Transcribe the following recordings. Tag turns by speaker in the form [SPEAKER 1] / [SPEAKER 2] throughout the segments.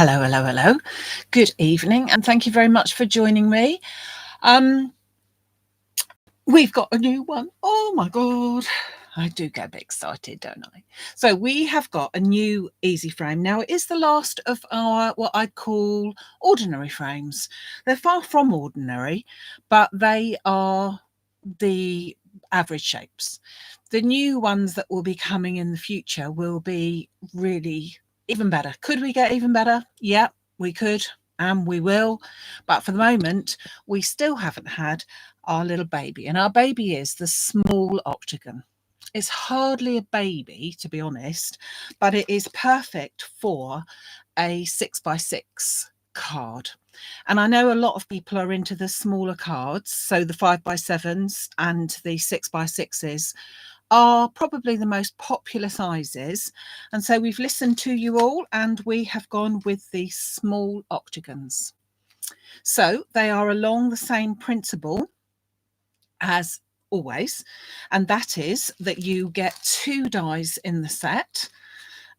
[SPEAKER 1] Hello, hello, hello. Good evening, and thank you very much for joining me. We've got a new one. Oh my God. I do get a bit excited, don't I? So we have got a new easy frame. Now it is the last of our, what I'd call ordinary frames. They're far from ordinary, but they are the average shapes. The new ones that will be coming in the future will be really even better. Could we get even better? Yeah, we could, and we will. But for the moment, we still haven't had our little baby, and our baby is the small octagon. It's hardly a baby, to be honest, but it is perfect for a 6x6 card. And I know a lot of people are into the smaller cards, so the 5x7s and the 6x6s are probably the most popular sizes, and so we've listened to you all and we have gone with the small octagons. So they are along the same principle as always, and that is that you get 2 dies in the set,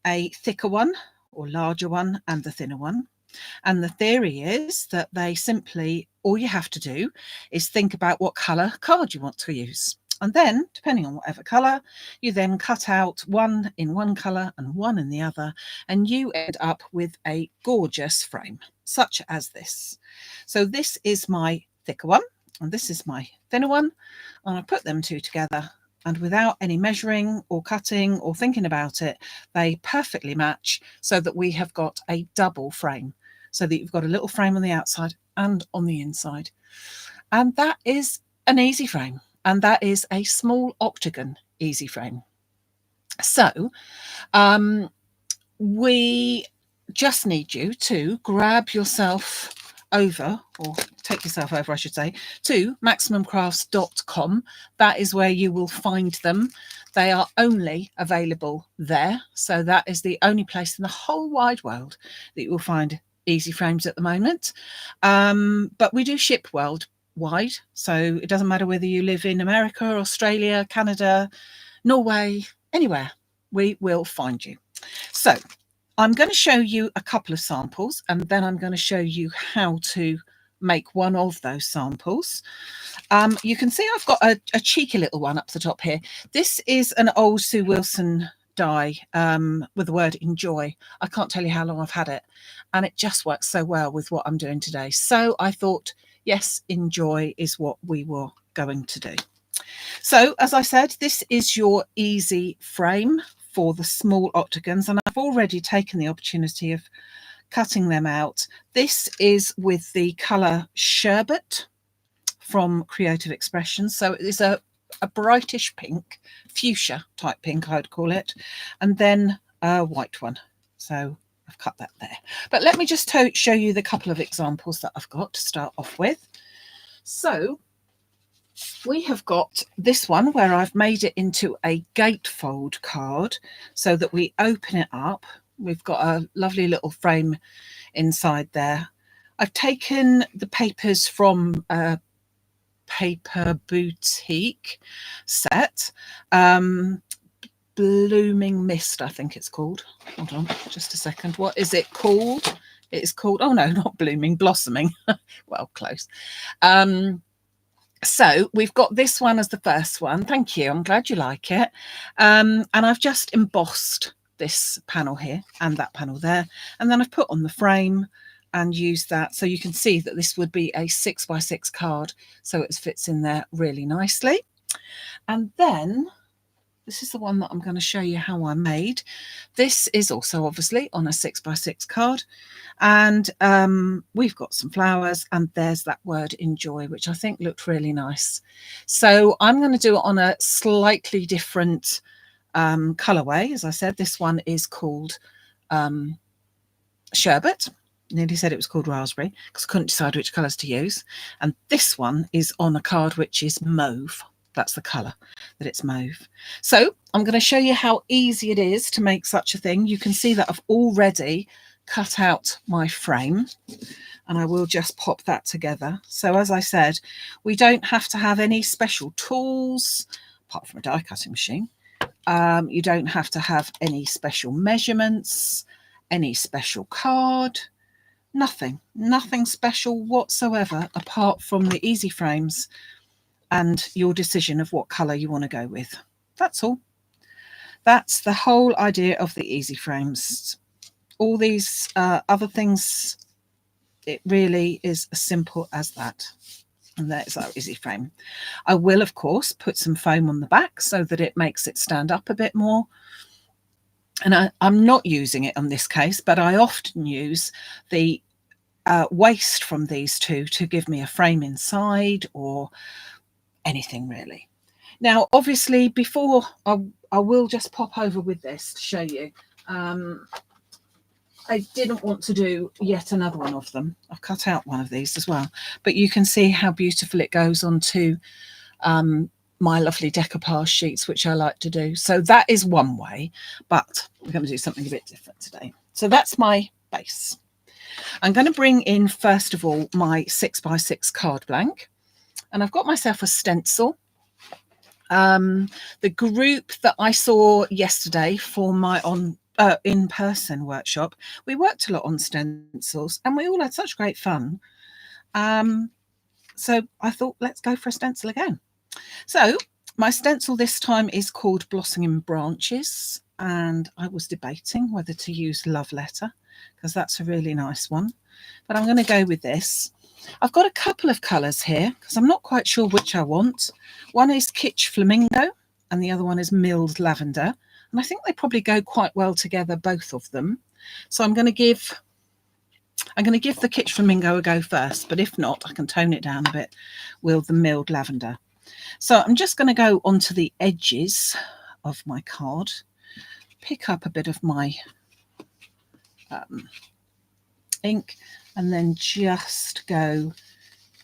[SPEAKER 1] a thicker one or larger one and the thinner one. And the theory is that they simply, all you have to do is think about what colour card you want to use. And then, depending on whatever colour, you then cut out one in one colour and one in the other, and you end up with a gorgeous frame, such as this. So this is my thicker one, and this is my thinner one, and I put them two together, and without any measuring or cutting or thinking about it, they perfectly match, so that we have got a double frame, so that you've got a little frame on the outside and on the inside. And that is an easy frame, and that is a small octagon easy frame. So we just need you to grab yourself over, or take yourself over I should say, to maximumcrafts.com. That is where you will find them. They are only available there, so that is the only place in the whole wide world that you will find easy frames at the moment. But we do ship worldwide, so it doesn't matter whether you live in America, Australia, Canada, Norway, anywhere, we will find you. So I'm going to show you a couple of samples, and then I'm going to show you how to make one of those samples. You can see I've got a cheeky little one up the top here. This is an old Sue Wilson die with the word enjoy. I can't tell you how long I've had it, and it just works so well with what I'm doing today. So I thought, yes, enjoy is what we were going to do. So as I said, this is your easy frame for the small octagons, and I've already taken the opportunity of cutting them out. This is with the colour Sherbet from Creative Expressions. So it is a brightish pink, fuchsia type pink I'd call it, and then a white one. So I've cut that there. But let me just show you the couple of examples that I've got to start off with. So we have got this one where I've made it into a gatefold card so that we open it up. We've got a lovely little frame inside there. I've taken the papers from a paper boutique set, Blooming Mist, I think it's called. Hold on just a second. What is it called? It is called, oh no, not Blooming, Blossoming. Well, close. So we've got this one as the first one. Thank you. I'm glad you like it. And I've just embossed this panel here and that panel there. And then I've put on the frame and used that. So you can see that this would be a 6x6 card. So it fits in there really nicely. And then this is the one that I'm going to show you how I made. This is also obviously on a 6x6 card. And we've got some flowers, and there's that word enjoy, which I think looked really nice. So I'm going to do it on a slightly different colorway. As I said, this one is called Sherbet. Nearly said it was called raspberry because I couldn't decide which colors to use. And this one is on a card which is mauve. That's the colour, that it's mauve. So I'm going to show you how easy it is to make such a thing. You can see that I've already cut out my frame, and I will just pop that together. So as I said, we don't have to have any special tools apart from a die cutting machine. You don't have to have any special measurements, any special card, nothing special whatsoever apart from the easy frames and your decision of what colour you want to go with. That's all. That's the whole idea of the easy frames. All these other things, it really is as simple as that. And there's our easy frame. I will, of course, put some foam on the back so that it makes it stand up a bit more. And I'm not using it on this case, but I often use the waste from these two to give me a frame inside or anything really. Now, obviously, before I will just pop over with this to show you. I didn't want to do yet another one of them. I've cut out one of these as well, but you can see how beautiful it goes onto my lovely decoupage sheets, which I like to do. So that is one way, but we're going to do something a bit different today. So that's my base. I'm going to bring in, first of all, my 6x6 card blank, and I've got myself a stencil. The group that I saw yesterday for my in-person workshop, we worked a lot on stencils and we all had such great fun. So I thought, let's go for a stencil again. So my stencil this time is called Blossoming Branches, and I was debating whether to use Love Letter because that's a really nice one, but I'm going to go with this. I've got a couple of colours here because I'm not quite sure which I want. One is Kitsch Flamingo and the other one is Milled Lavender, and I think they probably go quite well together, both of them. So I'm going to give the Kitsch Flamingo a go first, but if not, I can tone it down a bit with the Milled Lavender. So I'm just going to go onto the edges of my card, pick up a bit of my ink, and then just go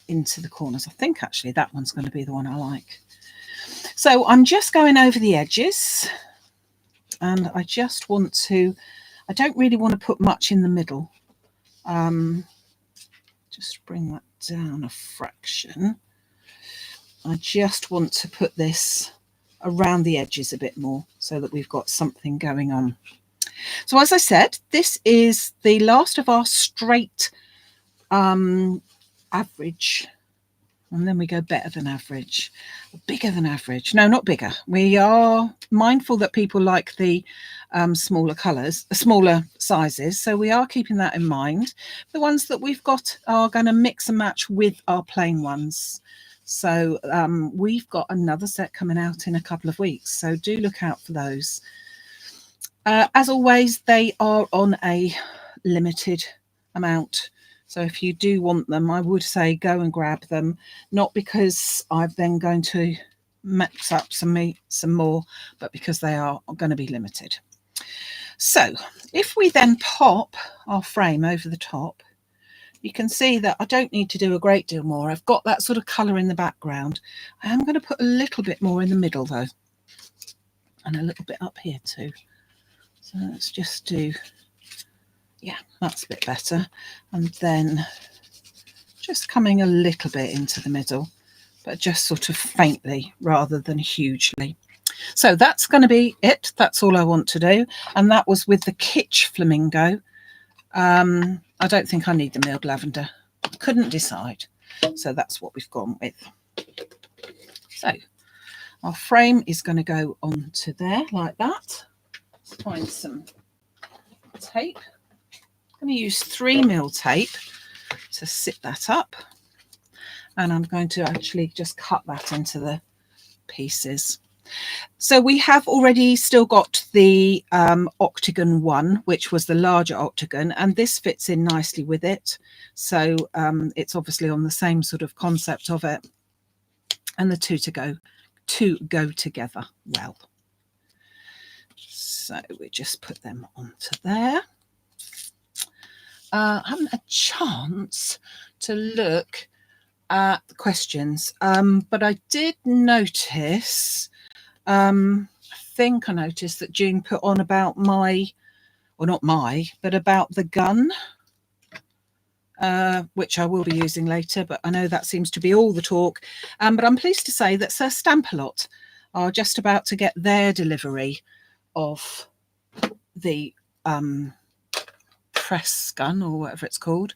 [SPEAKER 1] into the corners. I think actually that one's going to be the one I like. So I'm just going over the edges, and I just want to, I don't really want to put much in the middle. Just bring that down a fraction. I just want to put this around the edges a bit more so that we've got something going on. So as I said, this is the last of our straight average, and then we go better than average, bigger than average. No, not bigger. We are mindful that people like the smaller colours, smaller sizes, so we are keeping that in mind. The ones that we've got are going to mix and match with our plain ones. So we've got another set coming out in a couple of weeks, so do look out for those. As always, they are on a limited amount. So if you do want them, I would say go and grab them, not because I'm then going to mix up some more, but because they are going to be limited. So if we then pop our frame over the top, you can see that I don't need to do a great deal more. I've got that sort of colour in the background. I am going to put a little bit more in the middle though, and a little bit up here too. So let's just do, yeah, that's a bit better. And then just coming a little bit into the middle, but just sort of faintly rather than hugely. So that's going to be it. That's all I want to do. And that was with the Kitsch Flamingo. I don't think I need the Milled Lavender. Couldn't decide. So that's what we've gone with. So our frame is going to go onto there like that. Let's find some tape. I'm going to use 3mm tape to sit that up. And I'm going to actually just cut that into the pieces. So we have already still got the Octagon one, which was the larger Octagon, and this fits in nicely with it. So it's obviously on the same sort of concept of it, and the two to go together well. So we just put them onto there. I haven't had a chance to look at the questions, but I did notice, I think I noticed that June put on about my, or not my, but about the gun, which I will be using later, but I know that seems to be all the talk. But I'm pleased to say that Sir Stamp-A-Lot are just about to get their delivery of the press gun or whatever it's called.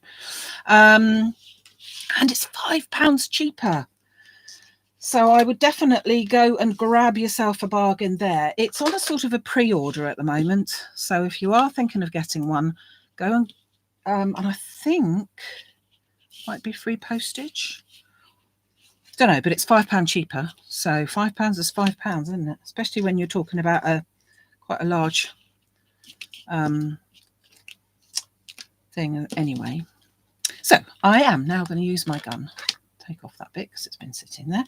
[SPEAKER 1] And it's £5 cheaper. So I would definitely go and grab yourself a bargain there. It's on a sort of a pre-order at the moment. So if you are thinking of getting one, go and I think might be free postage. Don't know, but it's £5 cheaper. So £5 is £5, isn't it? Especially when you're talking about quite a large thing anyway. So I am now going to use my gun. Take off that bit because it's been sitting there.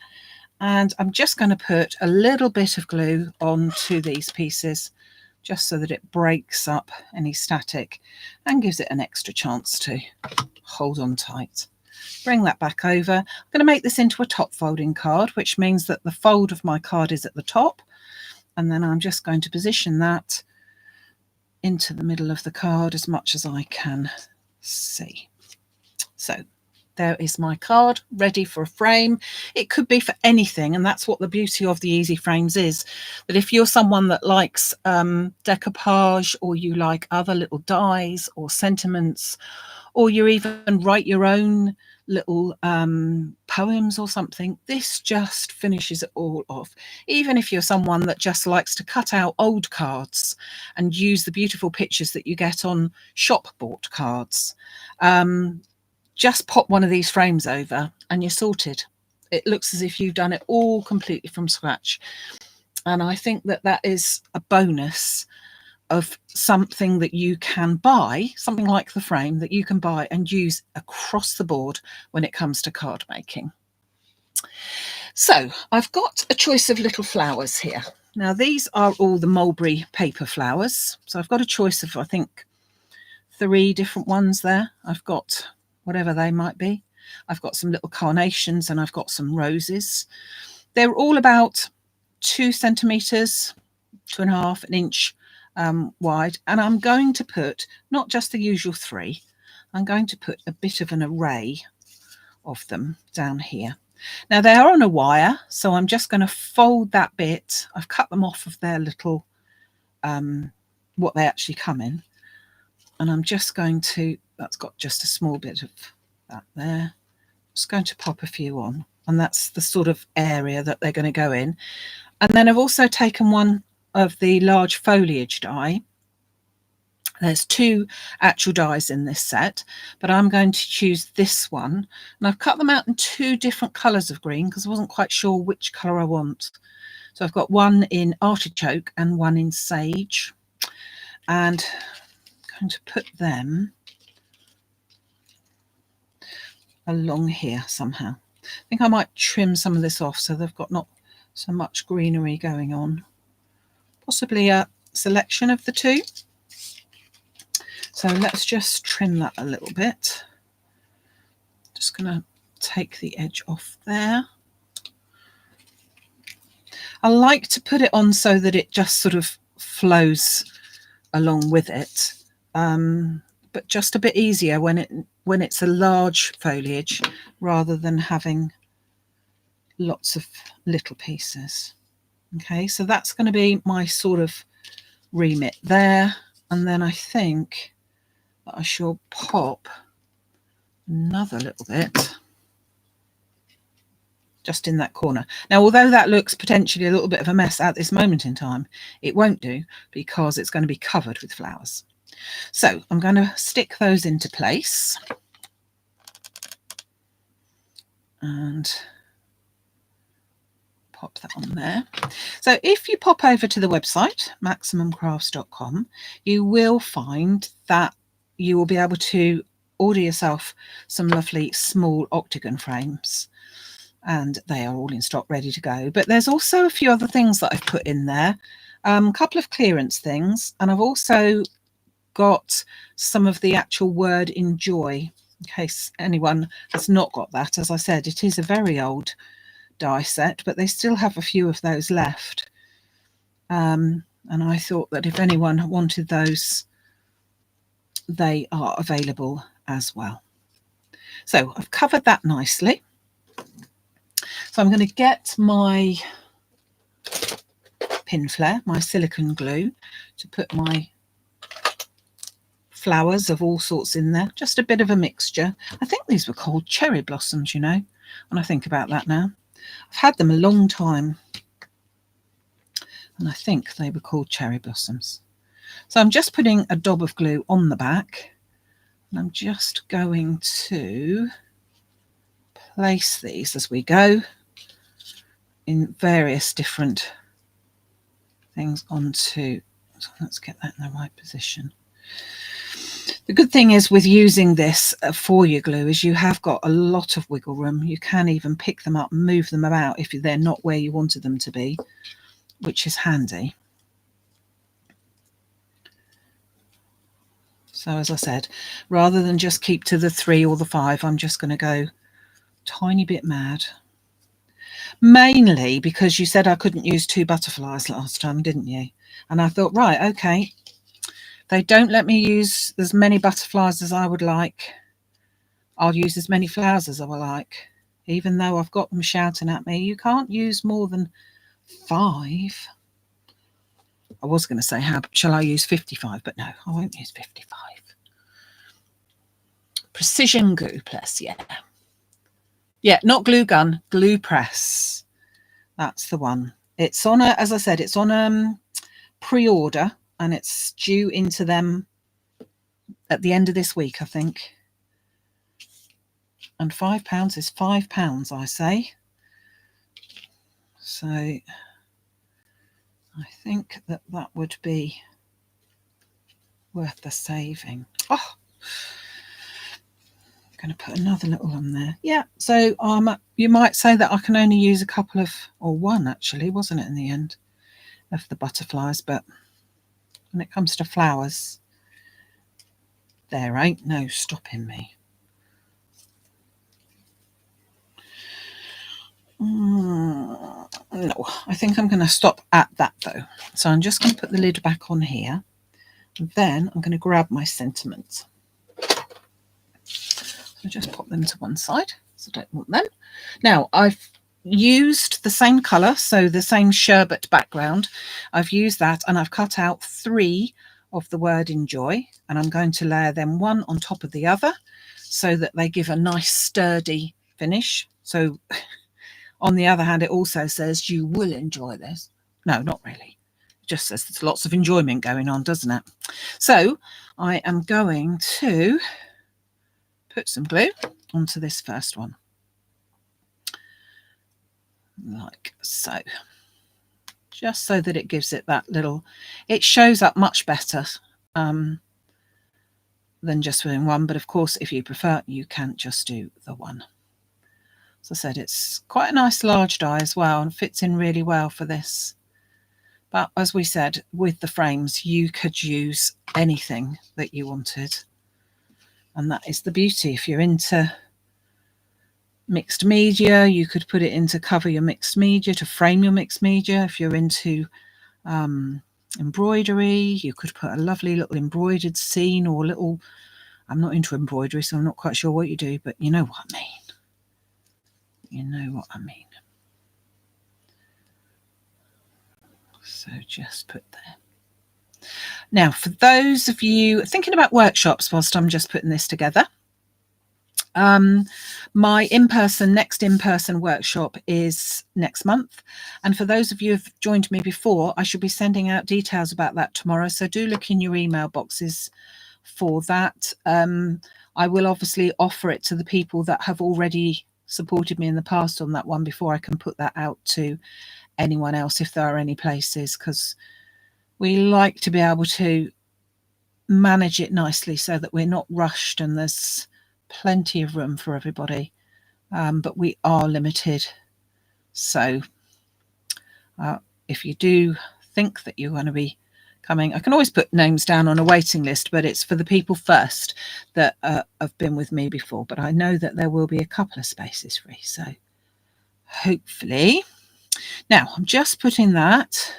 [SPEAKER 1] And I'm just going to put a little bit of glue onto these pieces just so that it breaks up any static and gives it an extra chance to hold on tight. Bring that back over. I'm going to make this into a top folding card, which means that the fold of my card is at the top. And then I'm just going to position that into the middle of the card as much as I can see. So there is my card ready for a frame. It could be for anything, and that's what the beauty of the easy frames is, that if you're someone that likes decoupage, or you like other little dies or sentiments, or you even write your own little poems or something, this just finishes it all off. Even if you're someone that just likes to cut out old cards and use the beautiful pictures that you get on shop bought cards, just pop one of these frames over and you're sorted. It looks as if you've done it all completely from scratch. And I think that that is a bonus of something that you can buy, something like the frame that you can buy and use across the board when it comes to card making. So I've got a choice of little flowers here. Now these are all the mulberry paper flowers. So I've got a choice of, I think, 3 different ones there. I've got whatever they might be. I've got some little carnations and I've got some roses. They're all about 2 centimetres, 2.5 an inch wide. And I'm going to put not just the usual 3, I'm going to put a bit of an array of them down here. Now they are on a wire, so I'm just going to fold that bit. I've cut them off of their little, what they actually come in. And I'm just going to, that's got just a small bit of that there. Just going to pop a few on, and that's the sort of area that they're going to go in. And then I've also taken one of the large foliage die. There's 2 actual dies in this set, but I'm going to choose this one. And I've cut them out in 2 different colours of green because I wasn't quite sure which colour I want. So I've got one in artichoke and one in sage. And to put them along here somehow. I think I might trim some of this off so they've got not so much greenery going on. Possibly a selection of the 2. So let's just trim that a little bit. Just going to take the edge off there. I like to put it on so that it just sort of flows along with it. But just a bit easier when it's a large foliage rather than having lots of little pieces. Okay, so that's going to be my sort of remit there. And then I think that I shall pop another little bit just in that corner. Now, although that looks potentially a little bit of a mess at this moment in time, it won't do because it's going to be covered with flowers. So I'm going to stick those into place and pop that on there. So if you pop over to the website, maximumcrafts.com, you will find that you will be able to order yourself some lovely small octagon frames. And they are all in stock, ready to go. But there's also a few other things that I've put in there, a couple of clearance things, and I've also got some of the actual word enjoy, in case anyone has not got that. As I said, it is a very old die set, but they still have a few of those left. And I thought that if anyone wanted those, they are available as well. So I've covered that nicely. So I'm going to get my pin flare, my silicone glue, to put my flowers of all sorts in there, just a bit of a mixture. I think these were called cherry blossoms, you know, when I think about that now. I've had them a long time, and I think they were called cherry blossoms. So I'm just putting a dab of glue on the back, and I'm just going to place these as we go in various different things onto. So let's get that in the right position. The good thing is with using this for your glue is you have got a lot of wiggle room. You can even pick them up and move them about if they're not where you wanted them to be, which is handy. So as I said, rather than just keep to the 3 or the 5, I'm just going to go tiny bit mad. Mainly because you said I couldn't use 2 butterflies last time, didn't you? And I thought, right, okay, they don't let me use as many butterflies as I would like. I'll use as many flowers as I would like, even though I've got them shouting at me, you can't use more than 5. I was going to say, how shall I use 55? But no, I won't use 55. Precision glue plus, yeah. Yeah, not glue gun, glue press. That's the one. It's on a, as I said, it's on pre-order, and it's due into them at the end of this week, I think. And £5 is £5, I say. So I think that that would be worth the saving. Oh, I'm going to put another little on there. Yeah, so you might say that I can only use a couple of, or one actually, wasn't it, in the end, of the butterflies. But when it comes to flowers, there ain't no stopping me. No, I think I'm going to stop at that though. So I'm just going to put the lid back on here. And then I'm going to grab my sentiments. So just pop them to one side, so I don't want them. Now I've used the same colour, so the same sherbet background. I've used that, and I've cut out 3 of the word enjoy, and I'm going to layer them one on top of the other so that they give a nice sturdy finish. So on the other hand, it also says you will enjoy this. No, not really. It just says there's lots of enjoyment going on, doesn't it? So I am going to put some glue onto this first one, like so, just so that it gives it that little, it shows up much better than just doing one. But of course, if you prefer, you can just do the one. As I said, it's quite a nice large die as well, and fits in really well for this. But as we said, with the frames, you could use anything that you wanted. And that is the beauty. If you're into mixed media, you could put it in to cover your mixed media, to frame your mixed media. If you're into embroidery, you could put a lovely little embroidered scene, or little, I'm not into embroidery, so I'm not quite sure what you do, but you know what I mean. You know what I mean. So just put there. Now, for those of you thinking about workshops whilst I'm just putting this together, my next in-person workshop is next month. And for those of you who've joined me before, I should be sending out details about that tomorrow. So do look in your email boxes for that. I will obviously offer it to the people that have already supported me in the past on that one before I can put that out to anyone else, if there are any places, because we like to be able to manage it nicely so that we're not rushed and there's plenty of room for everybody, but we are limited. So if you do think that you're going to be coming, I can always put names down on a waiting list, but it's for the people first that have been with me before. But I know that there will be a couple of spaces free, so hopefully. Now I'm just putting that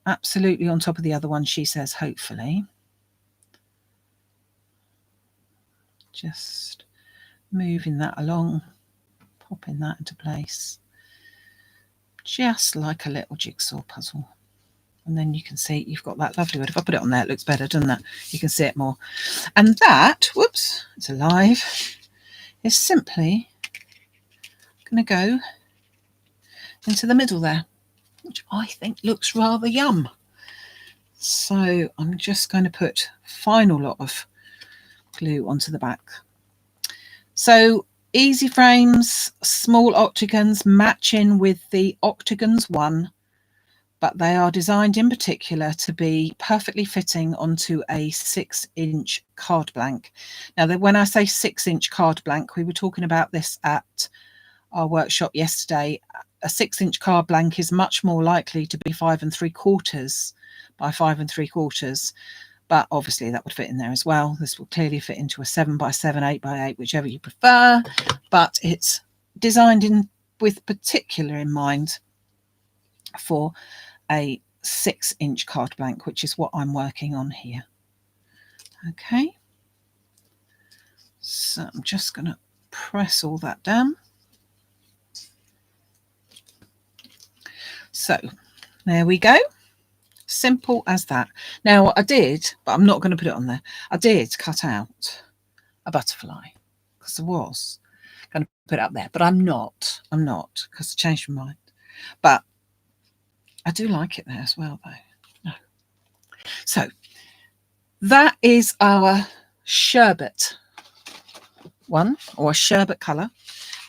[SPEAKER 1] absolutely on top of the other one. She says hopefully. Just moving that along, popping that into place, just like a little jigsaw puzzle. And then you can see you've got that lovely wood. If I put it on there, it looks better, doesn't it? You can see it more. And that, whoops, it's alive, is simply going to go into the middle there, which I think looks rather yum. So I'm just going to put final lot of glue onto the back. So easy frames, small octagons matching with the Octagons one, but they are designed in particular to be perfectly fitting onto a 6-inch card blank. Now, when I say 6-inch card blank, we were talking about this at our workshop yesterday. A 6-inch card blank is much more likely to be 5 3/4 by 5 3/4, but obviously that would fit in there as well. This will clearly fit into a 7 by 7, 8 by 8, whichever you prefer, but it's designed with particular in mind for a 6-inch card blank, which is what I'm working on here. Okay, so I'm just going to press all that down. So there we go. Simple as that. Now I did, but I'm not going to put it on there. I did cut out a butterfly because I was going to put it up there, but I'm not because I changed my mind. But I do like it there as well, though. No. So that is our sherbet one, or a sherbet colour,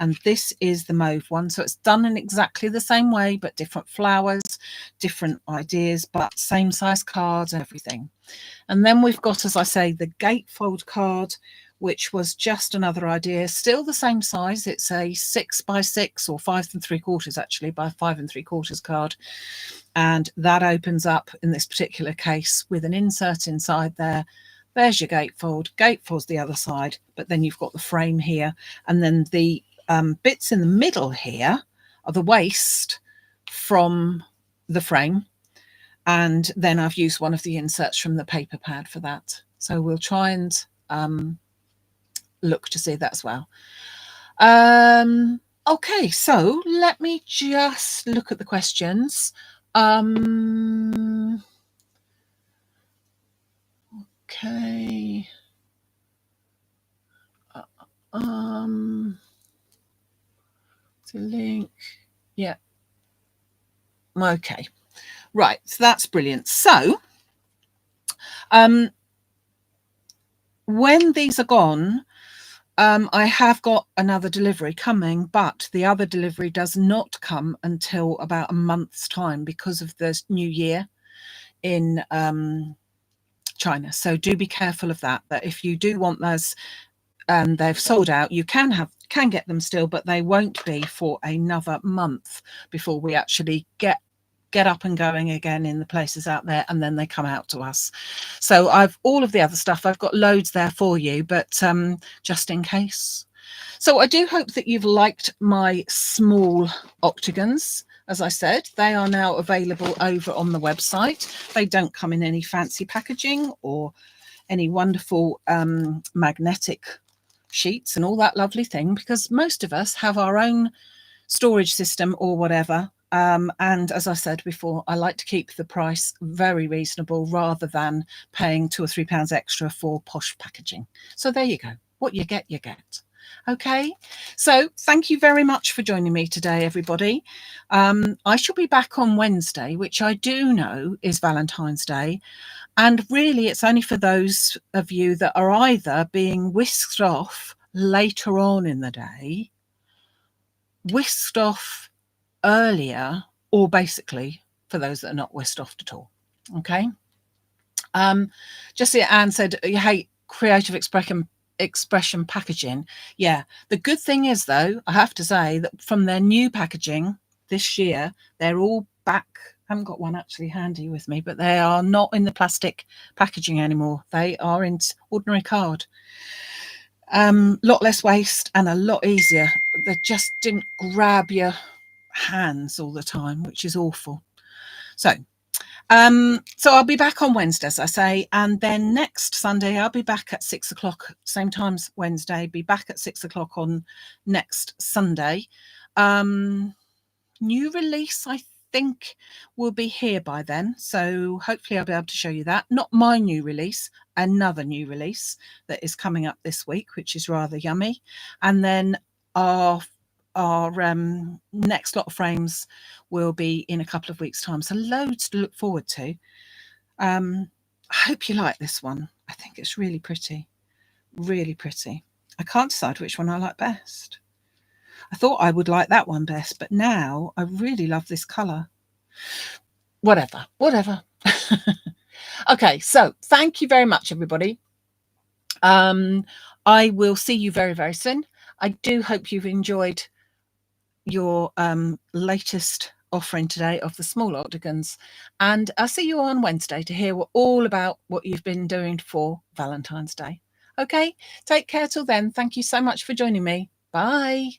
[SPEAKER 1] and this is the mauve one. So it's done in exactly the same way, but different flowers, different ideas, but same size cards and everything. And then we've got, as I say, the gatefold card, which was just another idea, still the same size. It's a 6 by 6 or 5 3/4 actually by 5 3/4 card, and that opens up in this particular case with an insert inside there. There's your gatefold. Gatefold's the other side, but then you've got the frame here, and then the bits in the middle here are the waste from the frame, and then I've used one of the inserts from the paper pad for that. So we'll try and look to see that as well. Okay, so let me just look at the questions. Okay. To link. Yeah. Okay. Right. So that's brilliant. So when these are gone, I have got another delivery coming, but the other delivery does not come until about a month's time because of the new year in China. So do be careful of that, that if you do want those and they've sold out, you can get them still, but they won't be for another month before we actually get up and going again in the places out there, and then they come out to us. So all of the other stuff, I've got loads there for you, but just in case. So I do hope that you've liked my small octagons. As I said, they are now available over on the website. They don't come in any fancy packaging or any wonderful magnetic sheets and all that lovely thing, because most of us have our own storage system or whatever. And as I said before, I like to keep the price very reasonable rather than paying £2 or £3 extra for posh packaging. So there you go. What you get, you get. Okay, so thank you very much for joining me today, everybody. I shall be back on Wednesday, which I do know is Valentine's Day. And really, it's only for those of you that are either being whisked off later on in the day, whisked off earlier, or basically for those that are not whisked off at all. Okay. Just see, Anne said you hate creative expression packaging. Yeah, the good thing is, though, I have to say that from their new packaging this year, they're all back. I haven't got one actually handy with me, but they are not in the plastic packaging anymore. They are in ordinary card. Lot less waste and a lot easier. They just didn't grab your hands all the time, which is awful. So I'll be back on Wednesday, as I say, and then next Sunday I'll be back at 6 o'clock, same time as Wednesday, be back at 6 o'clock on next Sunday. New release, I think will be here by then. So hopefully I'll be able to show you that. Not my new release, another new release that is coming up this week, which is rather yummy. And then our next lot of frames will be in a couple of weeks' time. So loads to look forward to. I hope you like this one. I think it's really pretty, really pretty. I can't decide which one I like best. I thought I would like that one best, but now I really love this colour. Whatever. Okay, so thank you very much, everybody. I will see you very, very soon. I do hope you've enjoyed your latest offering today of the small Octagons, and I'll see you on Wednesday to hear all about what you've been doing for Valentine's Day. Okay, take care till then. Thank you so much for joining me. Bye.